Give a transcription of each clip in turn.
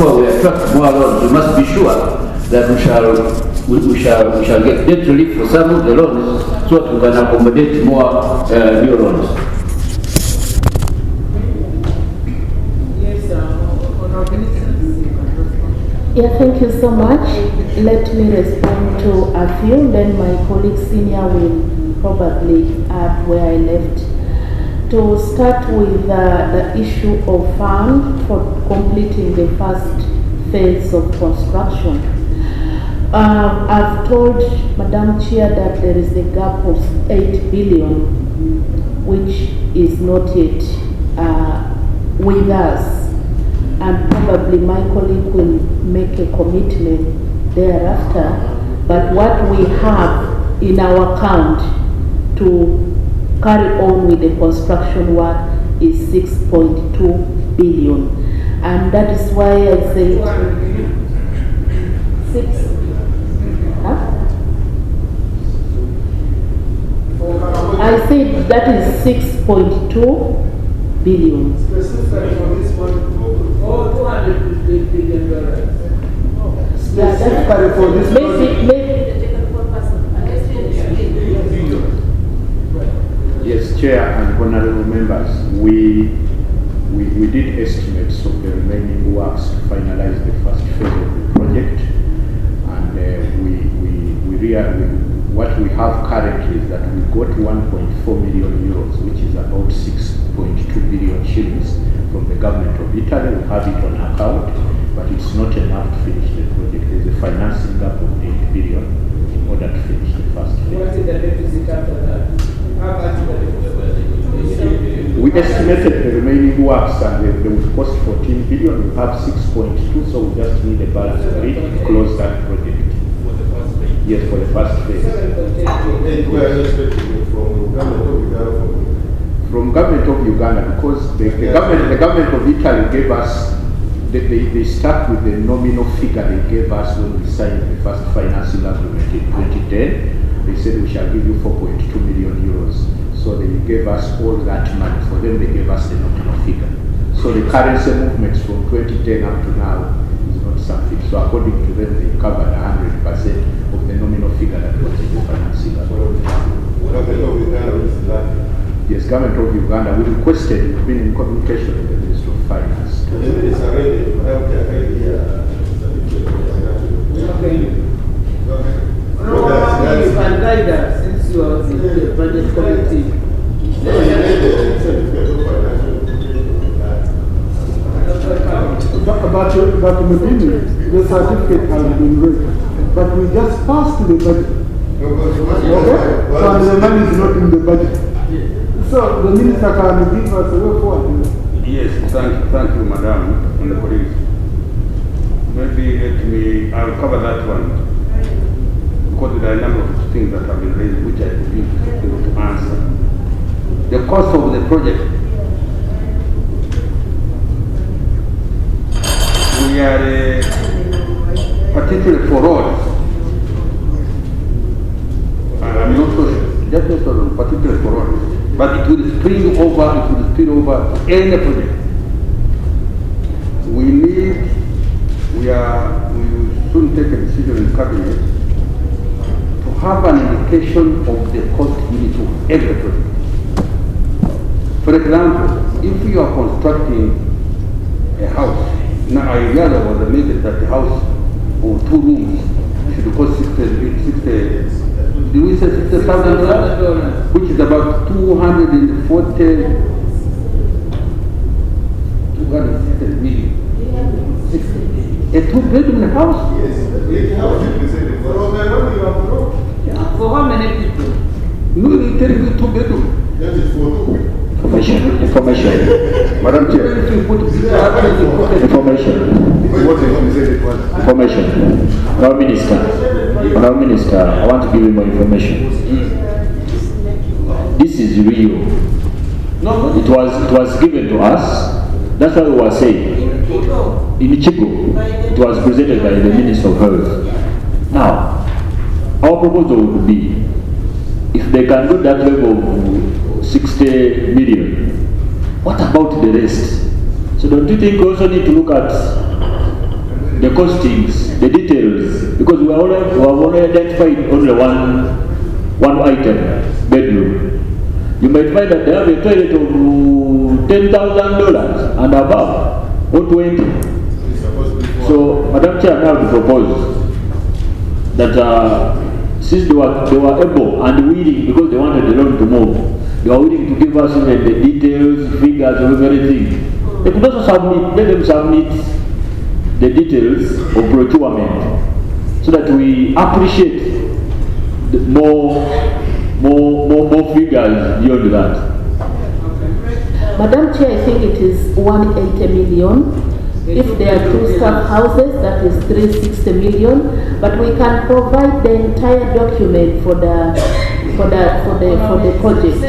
before we attract more loans, we must be sure that we shall get debt relief for some of the loans so that we can accommodate more new loans. Yeah, thank you so much. Let me respond to a few, then my colleague senior will probably add where I left. To start with the issue of fund for completing the first phase of construction. I've told Madam Chair that there is a gap of 8 billion, which is not yet with us. And probably my colleague will make a commitment thereafter. But what we have in our account to carry on with the construction work is 6.2 billion. And that is why I say 6. Huh? I said that is 6.2 billion. Oh, $200 billion. Specifically for this Yes, Chair and honorable members, we did estimates of the remaining works to finalize the first phase of the project, and what we have currently is that we got 1.4 million euros, which is about 6.2 billion shillings from the government of Italy. We have it on account, but it's not enough to finish the project. There's a financing gap of 8 billion in order to finish the first phase. What is the deficit after that? How much is the deficit? We estimated the remaining works and they would cost 14 billion. We have 6.2, so we just need a balance of 8 to close that project. For the first phase? Yes, for the first phase. From government of Uganda, because the government of Italy gave us, they start with the nominal figure they gave us when we signed the first financing agreement in 2010. They said we shall give you 4.2 million euros. So they gave us all that money. For them, they gave us the nominal figure. So the currency movements from 2010 up to now is not something. So according to them, they covered 100% of the nominal figure that was in the financing agreement. Yes, government of Uganda, we requested, we've been in communication with the Ministry of Finance. Okay. You can guide us since you are in the budget committee. But Medini, the certificate has been read. But we just passed the budget. Okay? So the money is not in the budget. So the minister can give us a way forward. Yes, thank you, madam, and the colleagues. Maybe I'll cover that one. Because there are a number of things that have been raised which I could be able to answer. The cost of the project. We are particularly for roads. I'm not so just particularly for roads. But it will spill over any project. We will soon take a decision in cabinet to have an indication of the cost unit of every project. For example, if you are constructing a house, now I realize was amazed that the house of 2 rooms should cost $60,000, which is about 260 million. A 2-bedroom house? Yes. For how many people? No, they tell you 2 bedroom. That is for 2. Information. Madam Chair. Information. Honourable Minister, I want to give you more information. This is real. It was given to us. That's what we were saying. In Chico, it was presented by the Minister of Health. Now, our proposal would be, if they can do that level of 60 million, what about the rest? So don't you think we also need to look at the costings, the details, because we have only identified only one item, bedroom. You might find that they have a toilet of $10,000 and above, or 20. So, Madam Chair, now to propose that since they were able and willing, because they wanted the loan to move, they were willing to give us even the details, figures of everything. They could also let them submit the details of procurement so that we appreciate more figures beyond that. Madam Chair, I think it is 180 million. If there are 2 staff houses, that is 360 million. But we can provide the entire document for the project.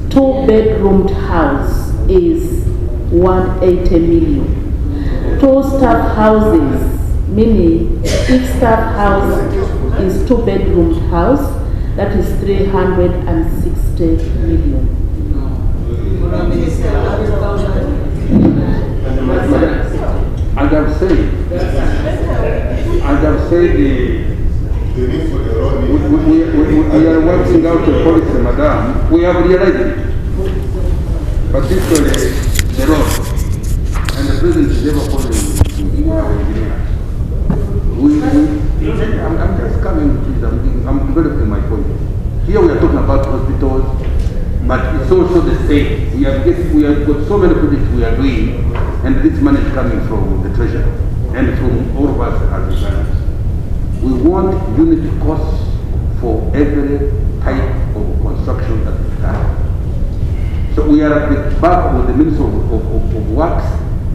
2-bedroomed house is 180 million. 2 staff houses, meaning each staff house is 2-bedroomed house, that is 360 million. As I've said, we are working out a policy, madam. We have realized it. Particularly the road. And the president is never following our engineers. I'm just coming to I'm developing my point. Here we are talking about hospitals, but it's also the same. We have got so many projects we are doing, and this money is coming from the treasury and from all of us as Ugandans. We want unit costs for every type of construction that we have. So we are at the back of the Ministry of Works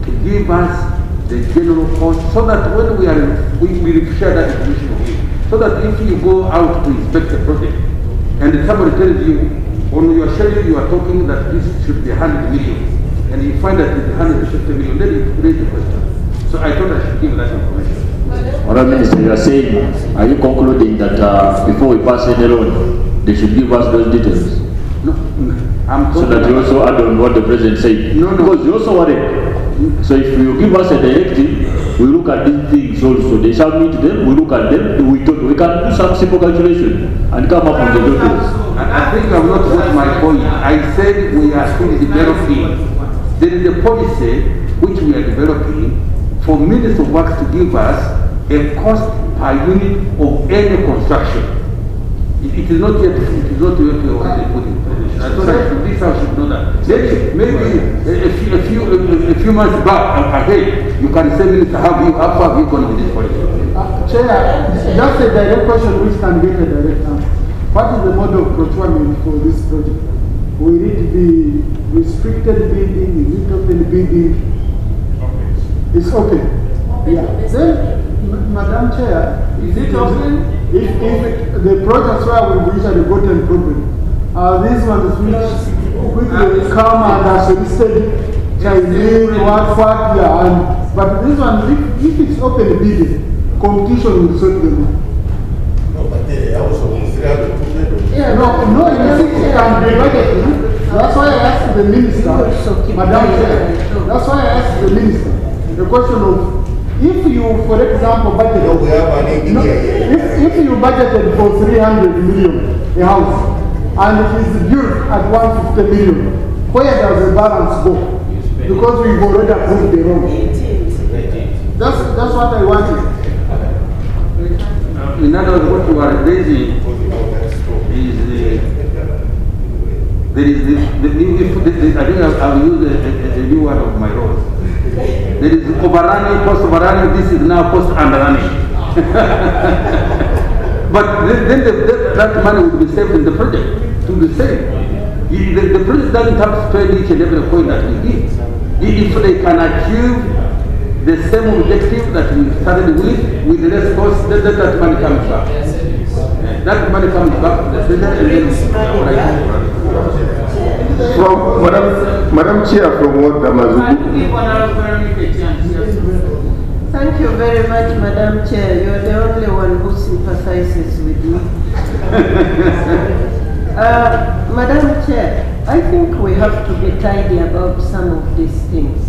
to give us the general cost, so that when we will share that information with you. So that if you go out to inspect the project and somebody tells you on your schedule you are talking that this should be 100 million and you find that it's 150 million, then you raise the question. So I thought I should give that information. Honourable Minister, you are saying, are you concluding that before we pass any loan, they should give us those details? No, I'm so that you also add on what the President said. No. Because you also worried. So if you give us a directive, we look at these things also. They submit them, we look at them, we can do some simple calculation and come up with the documents. I think I've not got my point. I said we are still developing. There is a policy which we are developing for Ministry of Works to give us a cost per unit of any construction. It is not yet already put in place. I thought this house should know that. Maybe a few months back, ahead, you can say, Minister, how far have you gone with this policy? Chair, just a direct question which can get a direct answer. What is the mode of procurement for this project? Will it be restricted bidding? Is it open bidding? It's open. Yeah. Then, Madam Chair, Is it open? If the projects where we usually got a problem, are these ones which will come and are solicited, Chinese, what, yeah, but this one, if it's open bidding, competition will solve them. No, but they also will still have the 2-bedroom. Yeah, no, it can be budgeted. That's why I asked the minister, Madam Chair, that's why I asked the minister the question of, if you, for example, budgeted, if you budgeted for 300 million a house and it is built at 150 million, where does the balance go? Because we've already approved the road. That's what I wanted. In other words, what you are raising is there is this, I think I'll use a new word of my role. There is overrunning, post overrunning, this is now post underrunning. But then that money will be saved in the project, to be saved. The project doesn't have to spend each and every coin that we give. If they can achieve the same objective that we started with less cost, then that money comes back. That money comes back to the center and then from Madam Chair, from what Damazuku. Thank you very much, Madam Chair. You're the only one who sympathizes with me. Madam Chair, I think we have to be tidy about some of these things.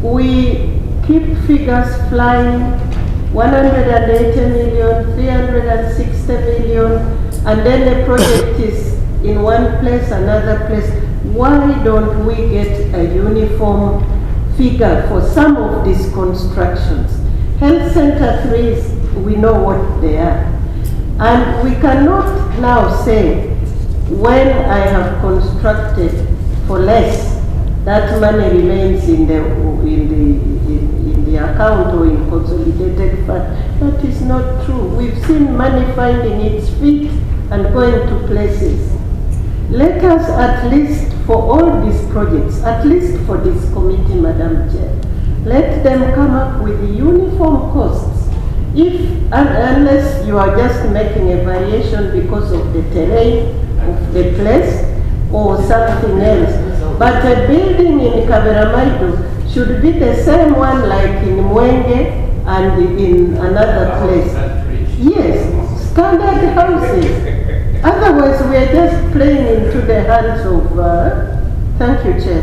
we keep figures flying, 180 million, 360 million, and then the project is in one place, another place. Why don't we get a uniform figure for some of these constructions? Health Center 3, we know what they are. And we cannot now say, when I have constructed for less, that money remains in the account or in consolidated fund. That is not true. We've seen money finding its feet and going to places. Let us, at least for all these projects, at least for this committee, Madam Chair, let them come up with the uniform costs. Unless you are just making a variation because of the terrain of the place or something else. But a building in Kaberamaido should be the same one like in Mwenge and in another place. Yes, standard houses. Otherwise, we are just playing into the hands of... thank you, Chair.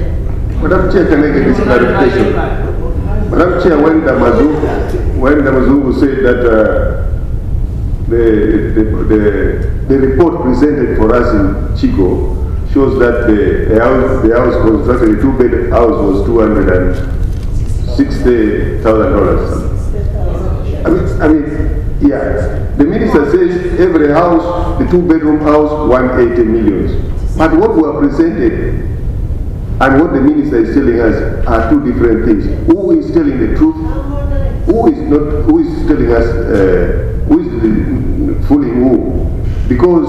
Madam Chair, can I get this clarification? Madam Chair, when the Mazungu said that the report presented for us in Chico shows that the house constructed, the two-bed house was $260,000. I mean, yeah. The minister says every house, the two-bedroom house, 180 million. But what we are presented and what the minister is telling us are two different things. Who is telling the truth? Who is telling us, who is fooling who? Because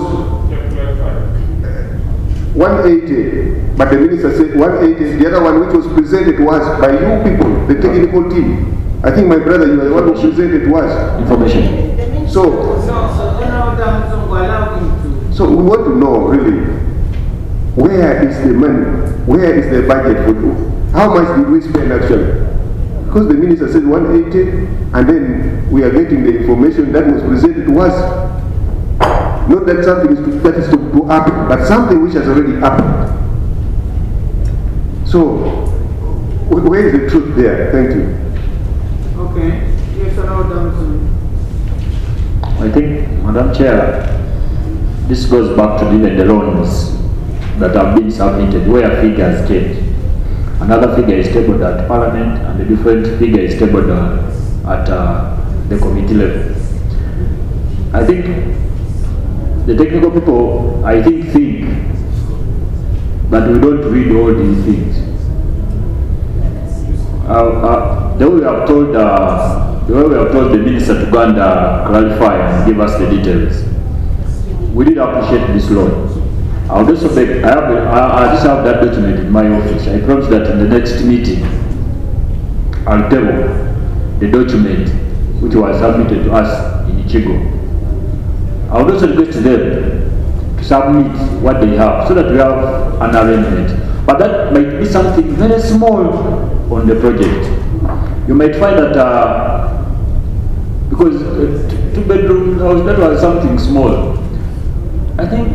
180, but the minister said 180, the other one which was presented to us by you people, the technical team. I think my brother, you are the one who presented to us. Information. So we want to know really, where is the money? Where is the budget for you? How much did we spend actually? Because the minister said 180, and then we are getting the information that was presented to us. Not that something that is to happen, but something which has already happened. So, where is the truth there? Thank you. Okay. Yes, I think, Madam Chair, this goes back to even the loans that have been submitted, where figures change. Another figure is tabled at Parliament, and a different figure is tabled at the committee level. I think the technical people, think that we don't read all these things. The way we have told the minister to go and clarify and give us the details, we did appreciate this loan. I would also beg, I just have that document in my office. I promise that in the next meeting, I'll table the document which was submitted to us in Ichigo. I would also request them to submit what they have so that we have an arrangement. But that might be something very small on the project. You might find that because two-bedroom house, that was something small. I think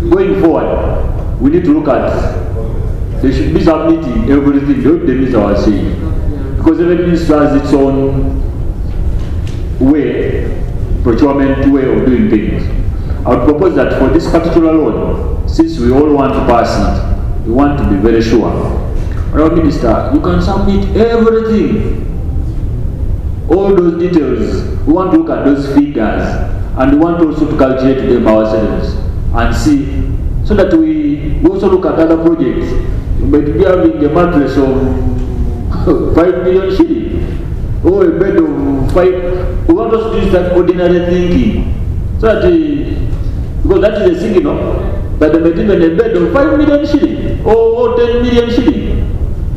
going forward, we need to look at, they should be submitting everything, the minister was saying. Because every minister has its own way, procurement way of doing things. I would propose that for this particular loan, since we all want to pass it, we want to be very sure. Our minister, you can submit everything, all those details. We want to look at those figures, and we want also to calculate them ourselves and see, so that we also look at other projects. You might be having a mattress of 5 million shillings, or a bed of 5. We want us to use that ordinary thinking, so that because that is a signal that they might even a bed of 5 million shillings or 10 million shillings,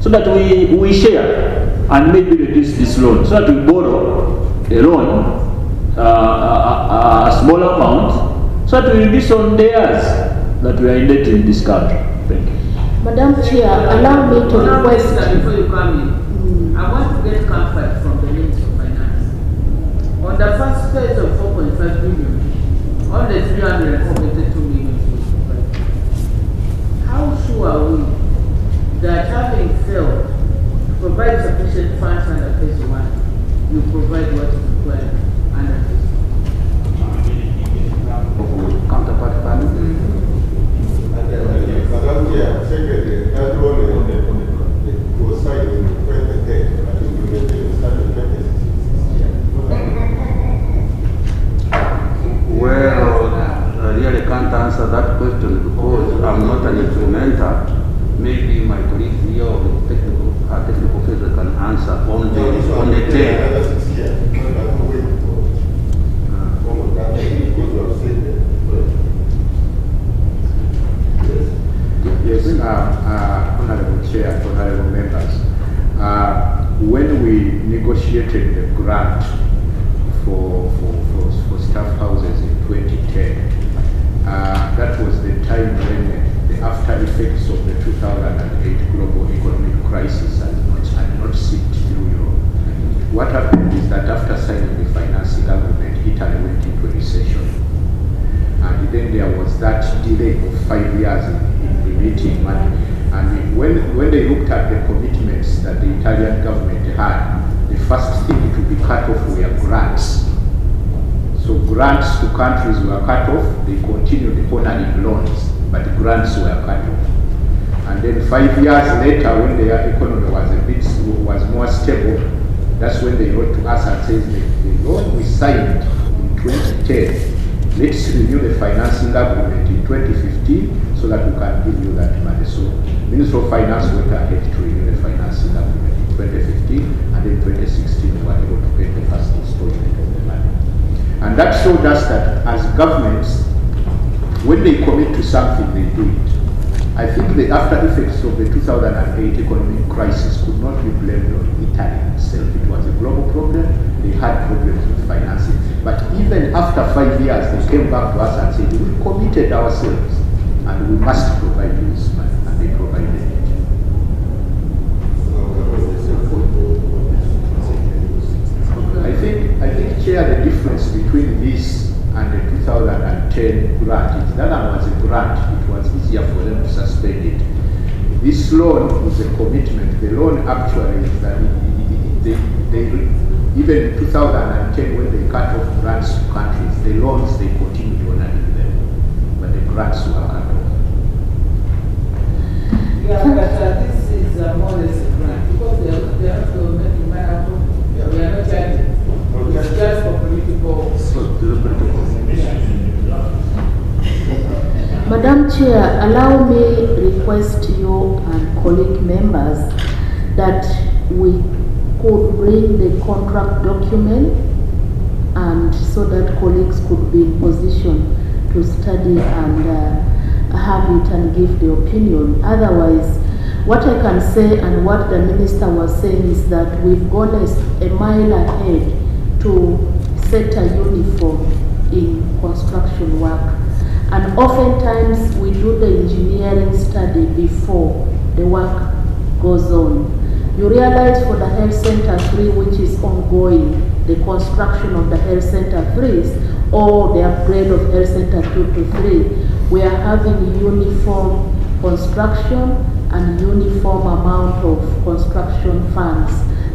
so that we share and maybe reduce this loan, so that we borrow a loan, a small amount, so that we reduce on theirs that we are indebted in this country. Thank you. Madam Chair, allow me to request. Before you come in, I want to get comfort from the Minister of Finance. On the first phase of 4.5 billion, on the 372 million, how sure are we that having failed provide sufficient funds under phase 1, you provide what is required under phase 2. Counterpart funding. Madam Chair, Secretary, that one was signed in 2010, but implementation started in 2016. Well, I really can't answer that question because I'm not an implementer. Maybe my colleagues here or the technical officer can answer on the day. Yes, Honorable Chair, Honorable Members. When we negotiated the grant for staff houses in 2010, that was the time when the after effects of the 2008 global economic crisis had not seeped through Europe. What happened is that after signing the financing agreement, Italy went into a recession. And then there was that delay of 5 years in remitting money. And when they looked at the commitments that the Italian government had, the first thing to be cut off were grants. So grants to countries were cut off. They continued honoring loans, but grants were cut off. And then 5 years later, when their economy was more stable, that's when they wrote to us and said, the loan we signed in 2010, let's renew the financing agreement in 2015 so that we can give you that money. So Minister of Finance went ahead to renew the financing agreement in 2015, and in 2016 we were able to pay the first installment of the money. And that showed us that as governments, when they commit to something, they do it. I think the after effects of the 2008 economic crisis could not be blamed on Italy itself. It was a global problem. They had problems with financing. But even after 5 years, they came back to us and said, we committed ourselves and we must provide you this money. And they provided it. I think, Chair, the difference between this and the 2010 grant is that one was a grant. It was easier for them to suspend it. This loan was a commitment. The loan actually is that even in 2010 when they cut off grants to countries, the loans they continued honoring them, but the grants were cut off. Yeah, but this is more or less a grant because they are not making money out of it. We are not charging. It's just for political. Madam Chair, allow me request you and colleague members that we could bring the contract document and so that colleagues could be in position to study and have it and give the opinion. Otherwise, what I can say and what the minister was saying is that we've gone a mile ahead to set a uniform in construction work. And oftentimes we do the engineering study before the work goes on. You realize for the Health Center 3, which is ongoing, the construction of the Health Center 3 or the upgrade of Health Center 2 to 3, we are having uniform construction and uniform amount of construction funds.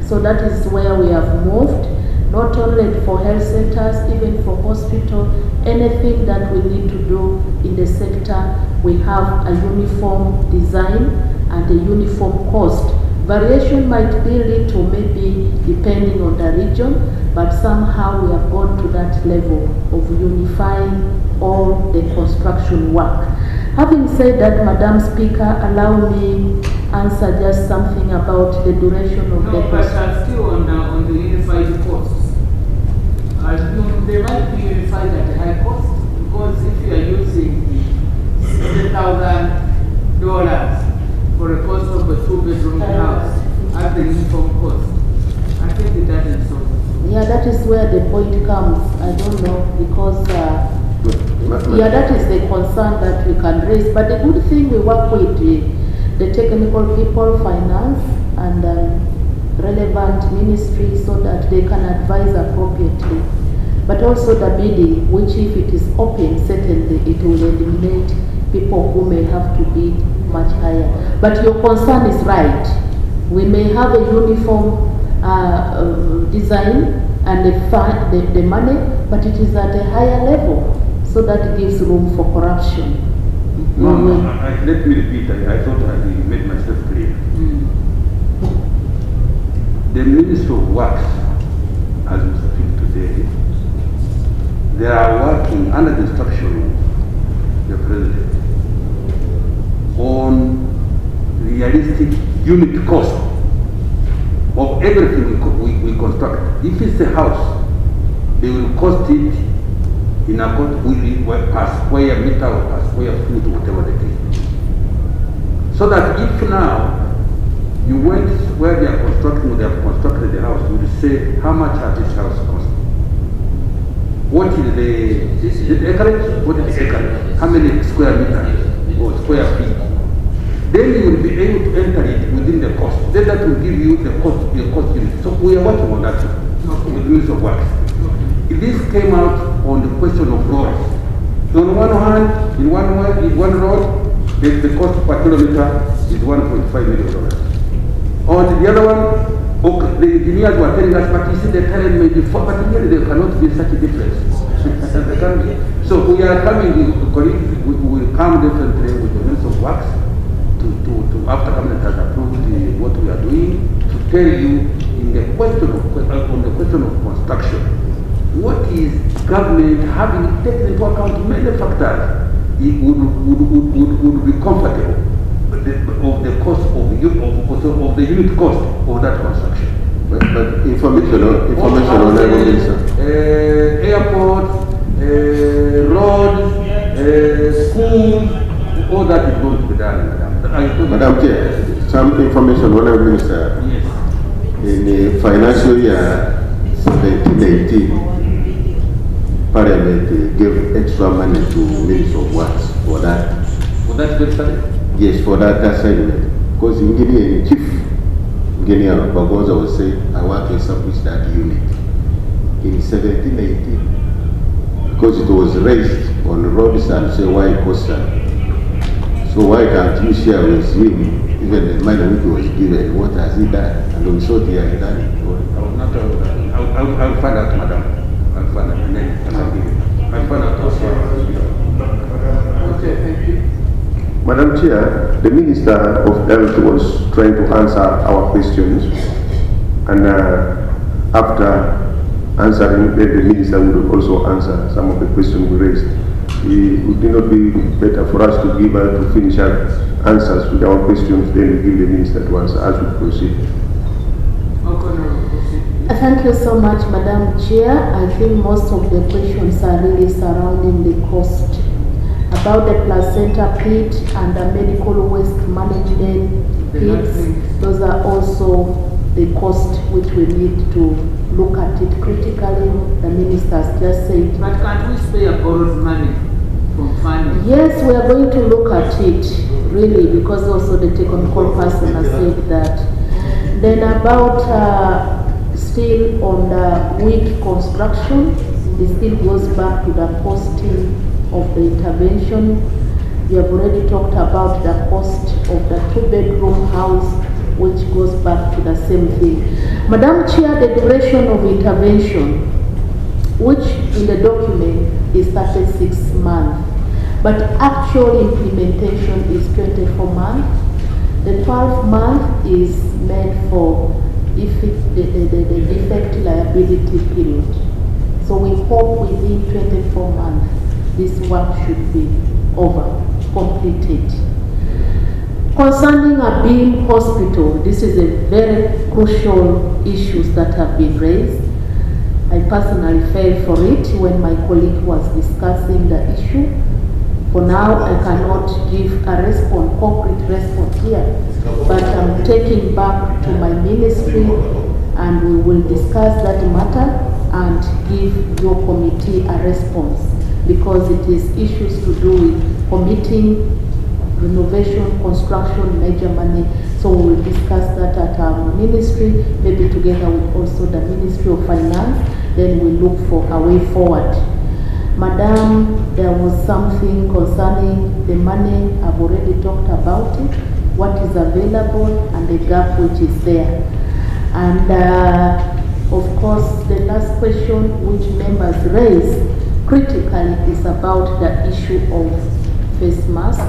So that is where we have moved, not only for health centers, even for hospital, anything that we need to do in the sector, we have a uniform design and a uniform cost. Variation might be little, maybe depending on the region, but somehow we have gone to that level of unifying all the construction work. Having said that, Madam Speaker, allow me answer just something about the duration of the construction. But still on the unified costs. They might be unified at a high cost because if you are using $60,000 for a cost of a 2-bedroom house at the uniform cost, I think it doesn't solve it. Yeah, that is where the point comes. I don't know because yeah, that is the concern that we can raise. But the good thing, we work with the technical people, finance, and relevant ministries so that they can advise appropriately. But also the bidding, which if it is open, certainly it will eliminate people who may have to bid much higher. But your concern is right. We may have a uniform design and the money, but it is at a higher level, so that gives room for corruption. Let me repeat, I thought I made myself clear. The Ministry of Works, as Mr. Phil today, they are working under the instruction of the President on realistic unit cost of everything we construct. If it's a house, they will cost it in accordance with per square meter or per square foot, whatever the case. So that if now you went where they are constructing, or they have constructed the house, you will say, how much has this house cost? What is the acreage? What is the acreage? How many square meters or square feet? Then you will be able to enter it within the cost. Then that will give you the cost unit. So we are working on that with the Ministry of Works. This came out on the question of roads. So on one hand, in one road, the cost per kilometer is $1.5 million. On the other one, okay, the engineers were telling us, but you see the terrain may be 4, but really there cannot be such a difference. So we are coming, we will come definitely with the Ministry of Works to after cabinet has approved what we are doing, to tell you in the question on the question of construction, what is government having taken into account many factors, it would be comfortable of the cost of the unit cost of that construction. But information on airports, roads, schools, all that is going to be done, Madam. Madam Chair, some information, Honourable Minister. Yes. In the financial year 17-18, Parliament gave extra money to Ministry of Works for that. For that website? Yes, for that assignment. Because Engineer Chief Engineer Bagoza was saying, I want to establish that unit in 17-18. Because it was raised on the roads and say why it cost that. So why can't you share with him even the money which was given? What has he done? And we saw he has done it. I'll find out, Madam. I'll find out, and then I'll find out also. Okay, thank you. Madam Chair, the Minister of Health was trying to answer our questions, and after answering, the Minister would also answer some of the questions we raised. It would not be better for us to give her to finish our answers with our questions, then we give the Minister to answer as we proceed. Thank you so much, Madam Chair. I think most of the questions are really surrounding the cost. About the placenta pit and the medical waste management pits, those are also the cost which we need to look at it critically. The Minister has just said. But can't we spare borrowed money from funding? Yes, we are going to look at it, really, because also the technical person has said that. Then about still on the weak construction, it still goes back to the costing of the intervention. We have already talked about the cost of the 2-bedroom house, which goes back to the same thing. Madam Chair, the duration of intervention, which in the document is 36 months, but actual implementation is 24 months. The 12 month is meant for the defect liability period. So we hope within 24 months this work should be over, completed. Concerning a beam hospital, this is a very crucial issues that have been raised. I personally fell for it when my colleague was discussing the issue. For now, I cannot give a response, concrete response here, but I'm taking back to my ministry and we will discuss that matter and give your committee a response, because it is issues to do with committing renovation, construction, major money. So we will discuss that at our ministry, maybe together with also the Ministry of Finance. Then we look for a way forward. Madam, there was something concerning the money. I've already talked about it. what is available and the gap which is there. And of course, the last question which members raise critically is about the issue of face mask,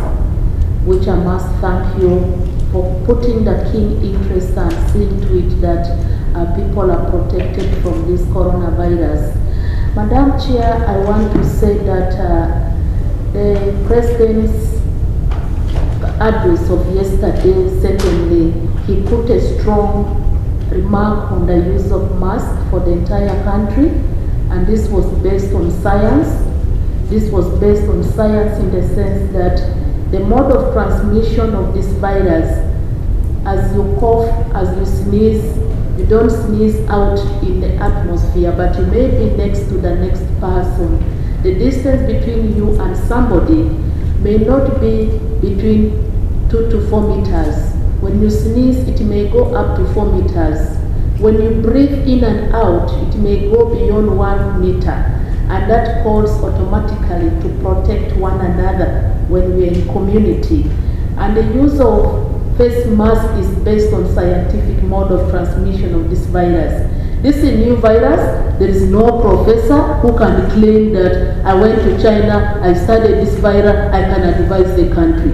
which I must thank you for putting the keen interest and seeing to it that people are protected from this coronavirus. Madam Chair, I want to say that the President's address of yesterday, certainly, he put a strong remark on the use of masks for the entire country, and this was based on science. This was based on science in the sense that the mode of transmission of this virus, as you cough, as you sneeze, you don't sneeze out in the atmosphere, but you may be next to the next person. The distance between you and somebody may not be between 2 to 4 meters. When you sneeze, it may go up to 4 meters. When you breathe in and out, it may go beyond 1 meter. And that calls automatically to protect one another when we're in community. And the use of face mask is based on scientific mode of transmission of this virus. This is a new virus. There is no professor who can claim that I went to China, I studied this virus, I can advise the country.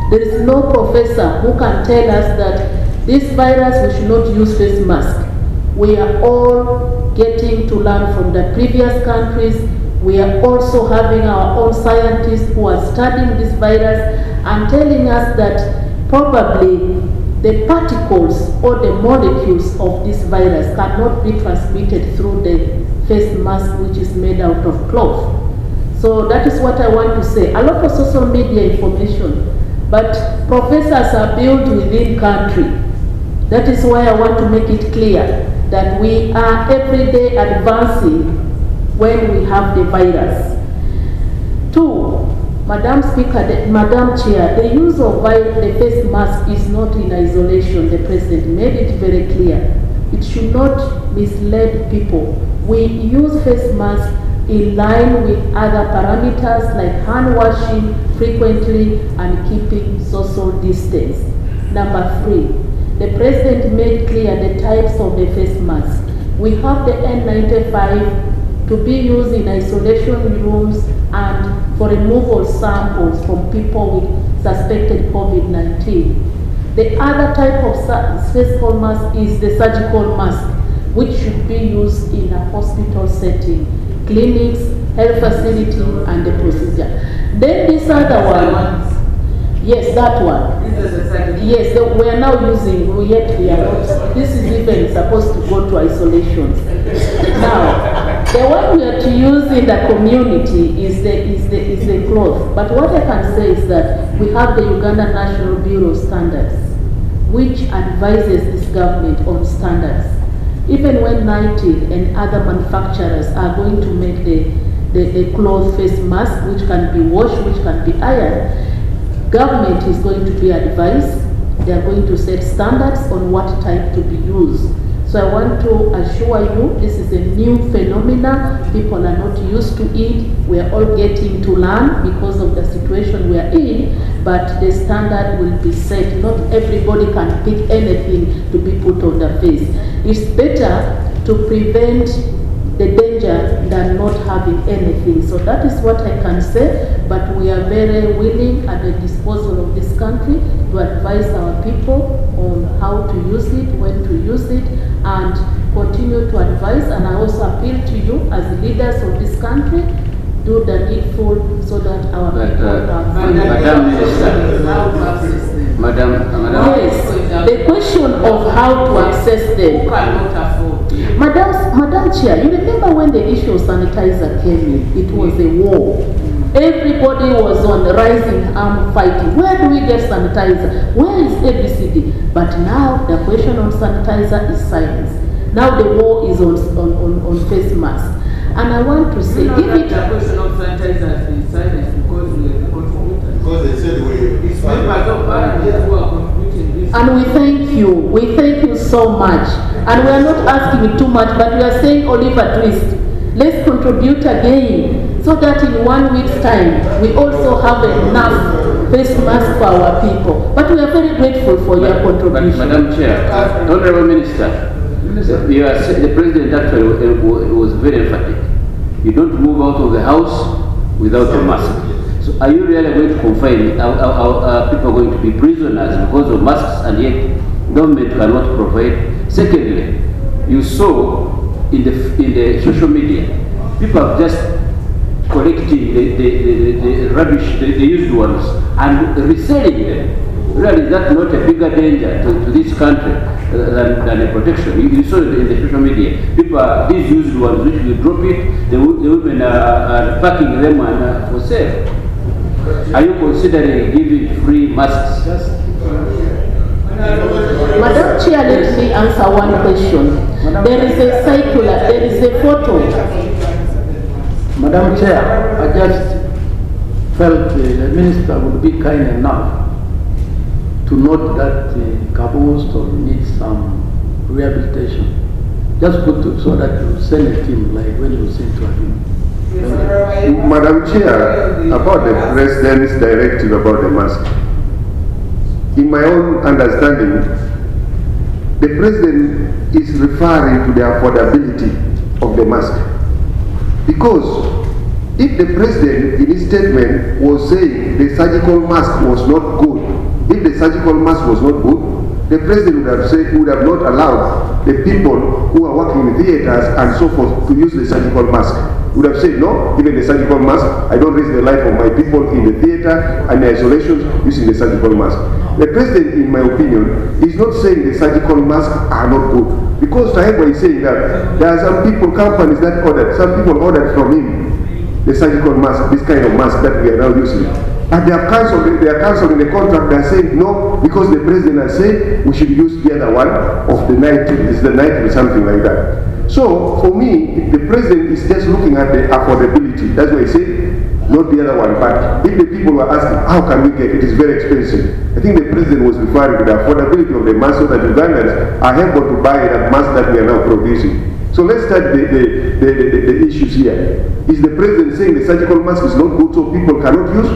There is no professor who can tell us that this virus we should not use face mask. We are all getting to learn from the previous countries. We are also having our own scientists who are studying this virus and telling us that probably the particles or the molecules of this virus cannot be transmitted through the face mask which is made out of cloth. So that is what I want to say. A lot of social media information, but professors are built within country. That is why I want to make it clear that we are every day advancing when we have the virus. 2, Madam Speaker, Madam Chair, the use of the face mask is not in isolation. The President made it very clear. It should not mislead people. We use face masks in line with other parameters like hand washing frequently and keeping social distance. Number 3, the President made clear the types of the face mask. We have the N95 to be used in isolation rooms and for removal samples from people with suspected COVID-19. The other type of surgical mask is the surgical mask, which should be used in a hospital setting, clinics, health facility, and the procedure. Then this other one, yes, that one. Yes, we are now using, yet we are not. This is even supposed to go to isolation. Now, the one we are to use in the community is the cloth. But what I can say is that we have the Uganda National Bureau of Standards, which advises this government on standards. Even when 19 and other manufacturers are going to make the cloth face mask, which can be washed, which can be ironed, government is going to be advised. They are going to set standards on what type to be used. So I want to assure you, this is a new phenomenon. People are not used to it. We are all getting to learn because of the situation we are in, but the standard will be set. Not everybody can pick anything to be put on the face. It's better to prevent the danger than not having anything. So that is what I can say, but we are very willing at the disposal of this country to advise our people on how to use it, when to use it, and continue to advise. And I also appeal to you as leaders of this country, do the needful so that our people are free. Madam Minister, Yes, the question of how to access them. Madam Chair, you remember when the issue of sanitizer came in, it was a war. Everybody was on the rising arm fighting. Where do we get sanitizer? Where is ABCD? But now the question on sanitizer is silence. Now the war is on face mask. And I want to say, give it. The question of sanitizer has been silenced because we are the contributors. Because they said it's members of parliament who are contributing this. And we thank you. We thank you so much. And we are not asking too much, but we are saying Oliver Twist. Let's contribute again so that in 1 week's time we also have enough face mask for our people. But we are very grateful for your contribution. Madam Chair, Honorable Minister, the President actually was very emphatic. You don't move out of the house without a mask. So are you really going to confine are people going to be prisoners because of masks, and yet government cannot provide? Secondly, you saw in the social media, people have just collecting the rubbish, the used ones, and reselling them. Really, that's not a bigger danger to this country than a protection. You saw it in the social media. People, these used ones, which you drop it, the women are packing them for sale. Are you considering giving free masks? Madam Chair, let me answer one question. There is a circular, there is a photo. Madam Chair, I just felt the Minister would be kind enough to note that Kabul store needs some rehabilitation. Just put it so that you send a team like when you send to him. Madam Chair, about the President's directive about the mask. In my own understanding, the President is referring to the affordability of the mask. Because if the President in his statement was saying the surgical mask was not good, if the surgical mask was not good, the President would have not allowed the people who are working in theaters and so forth to use the surgical mask. Would have said, no, even the surgical mask, I don't risk the life of my people in the theater and the isolations using the surgical mask. The President, in my opinion, is not saying the surgical masks are not good. Because Kashaija is saying that there are some people, companies that ordered, some people ordered from him the surgical mask, this kind of mask that we are now using. But they are cancelling the contract. They are saying no, because the President has said we should use the other one of the night, it's the night or something like that. So for me, the President is just looking at the affordability. That's why he said not the other one. But if the people were asking how can we get it, it's very expensive. I think the President was referring to the affordability of the mask so that Ugandans are able to buy that mask that we are now producing. So let's start the issues here. Is the President saying the surgical mask is not good so people cannot use?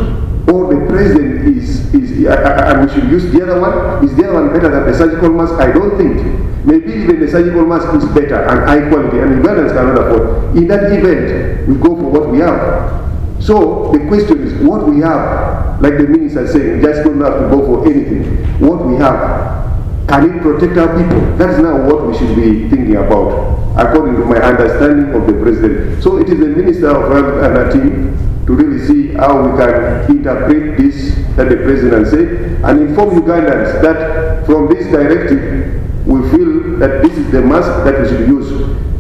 Or the President and we should use the other one? Is the other one better than the surgical mask? I don't think. Maybe even the surgical mask is better and high quality and Ugandans cannot afford. In that event, we go for what we have. So the question is, what we have, like the Minister said, just don't have to go for anything. What we have, can it protect our people? That's now what we should be thinking about, according to my understanding of the President. So it is the Minister of Health and her team to really see how we can interpret this that the President said and inform Ugandans that from this directive we feel that this is the mask that we should use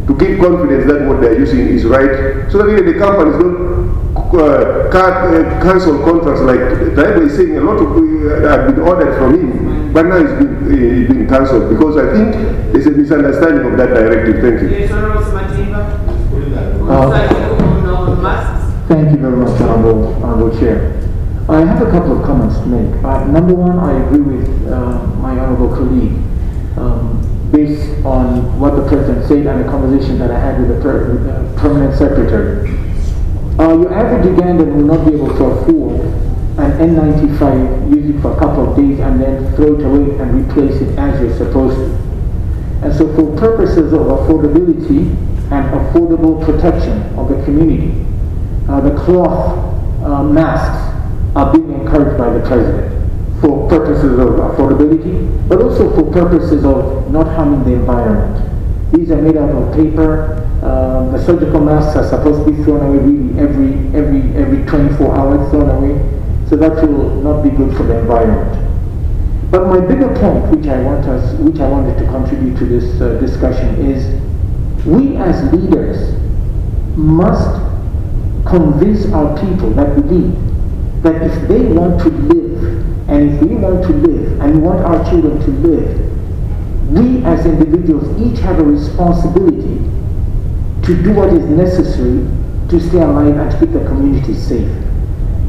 to give confidence that what they are using is right, so that really the companies don't cancel contracts like Kashaija is saying. A lot of have been ordered from him, but now it's been cancelled because I think there's a misunderstanding of that directive. Thank you. Yes, Honorable Thank you very much, Honorable Chair. I have a couple of comments to make. Number one, I agree with my honorable colleague based on what the President said and the conversation that I had with the Permanent Secretary. Your average Ugandan will not be able to afford an N95, use it for a couple of days and then throw it away and replace it as you're supposed to. And so for purposes of affordability and affordable protection of the community, the cloth masks are being encouraged by the President for purposes of affordability, but also for purposes of not harming the environment. These are made out of paper. The surgical masks are supposed to be thrown away really every 24 hours, thrown away. So that will not be good for the environment. But my bigger point, which I wanted to contribute to this discussion, is we as leaders must convince our people that believe that if they want to live, and if we want to live, and we want our children to live, we as individuals each have a responsibility to do what is necessary to stay alive and to keep the community safe.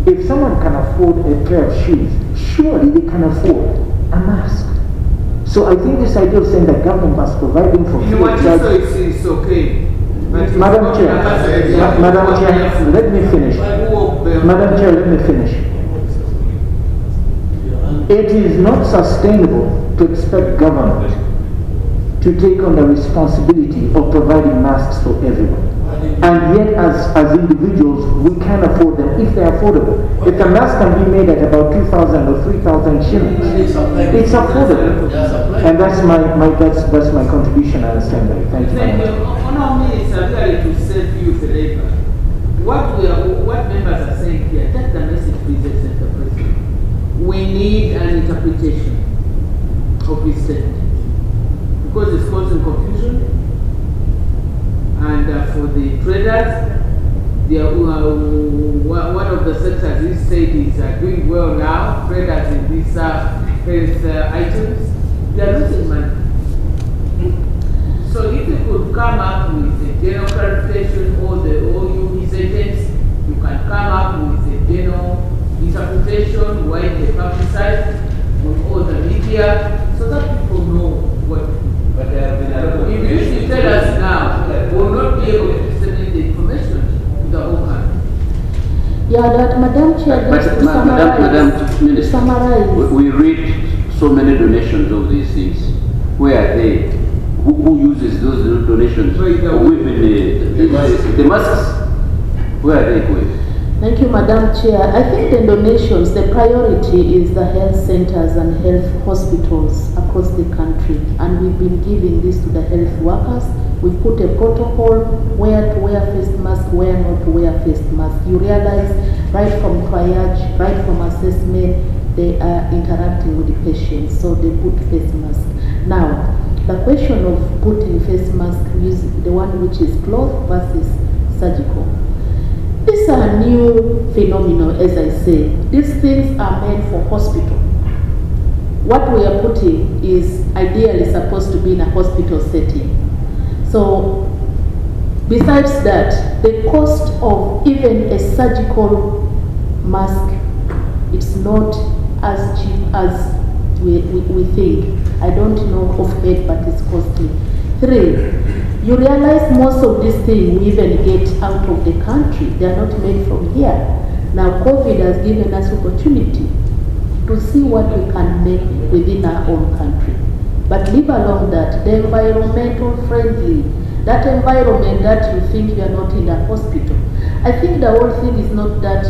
If someone can afford a pair of shoes, surely they can afford a mask. So I think this idea of saying that government must provide them for free. You want to say it's okay. Madam Chair, let me finish. Madam Chair, let me finish. It is not sustainable to expect government to take on the responsibility of providing masks for everyone. And yet, as individuals, we can afford them if they're affordable. If the mask can be made at about 2,000 or 3,000 shillings, it's affordable. And that's my contribution as assembly. Thank you. Thank you. Honourable Minister, really to save youth labour. What members are saying here, take the message, please, Mr. President. We need an interpretation of this statement because it's causing confusion. And for the traders, one of the sectors he said is doing well now. Traders in these various items, they are losing money. So if you could come up with a general clarification, all you agents, you can come up with a general interpretation, why they publicize on all the media, so that people know what to do. But if you tell us now, we will not be able to disseminate the information to the whole country. Yeah, that Madam Chair, Madam Minister, summarize. we read so many donations of these things. Where are they? Who uses those donations? The masks? Where are they going? Thank you, Madam Chair. I think the donations, the priority is the health centers and health hospitals across the country. And we've been giving this to the health workers. We've put a protocol where to wear face mask, where not to wear face mask. You realize right from triage, right from assessment, they are interacting with the patients, so they put face mask. Now, the question of putting face mask, the one which is cloth versus surgical. These are new phenomena, as I say. These things are meant for hospital. What we are putting is ideally supposed to be in a hospital setting. So, besides that, the cost of even a surgical mask, it's not as cheap as we think. I don't know of it, but it's costly. 3, you realize most of these things we even get out of the country. They are not made from here. Now COVID has given us opportunity to see what we can make within our own country. But leave alone that, the environmental friendly, that environment that you think you are not in a hospital. I think the whole thing is not that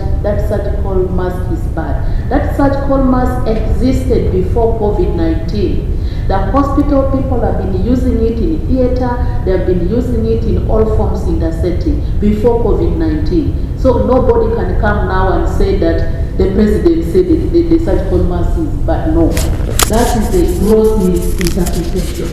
surgical mask is bad. That surgical mask existed before COVID-19. The hospital people have been using it in theater, they have been using it in all forms in the setting before COVID-19. So nobody can come now and say that the president said the surgical mask is bad. No. That is a gross misinterpretation.